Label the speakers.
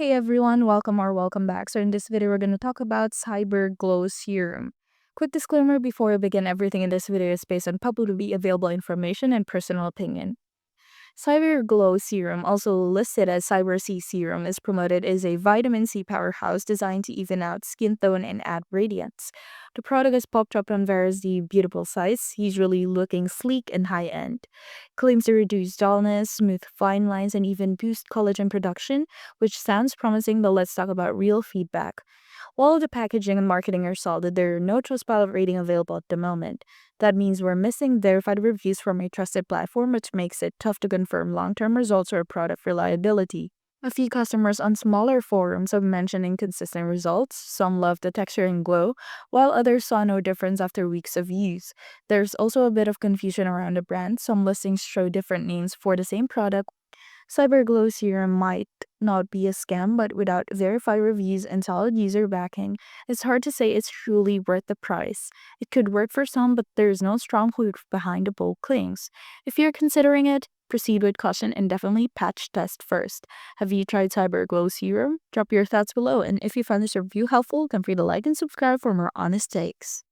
Speaker 1: Hey everyone, welcome back. So in this video, we're going to talk about Cyber Glow Serum. Quick disclaimer before we begin, everything in this video is based on publicly available information and personal opinion. Cyber Glow Serum, also listed as Cyber C Serum, is promoted as a vitamin C powerhouse designed to even out skin tone and add radiance. The product is popped up on various beautiful sites, usually looking sleek and high-end. Claims to reduce dullness, smooth fine lines, and even boost collagen production, which sounds promising, but let's talk about real feedback. While the packaging and marketing are solid, there are no Trustpilot rating available at the moment. That means we're missing verified reviews from a trusted platform, which makes it tough to confirm long-term results or product reliability. A few customers on smaller forums have mentioned inconsistent results. Some love the texture and glow, while others saw no difference after weeks of use. There's also a bit of confusion around the brand. Some listings show different names for the same product. Cyberglow Serum might not be a scam, but without verified reviews and solid user backing, it's hard to say it's truly worth the price. It could work for some, but there's no strong proof behind the bold claims. If you're considering it, proceed with caution and definitely patch test first. Have you tried Cyberglow Serum? Drop your thoughts below, and if you found this review helpful, don't forget to like and subscribe for more honest takes.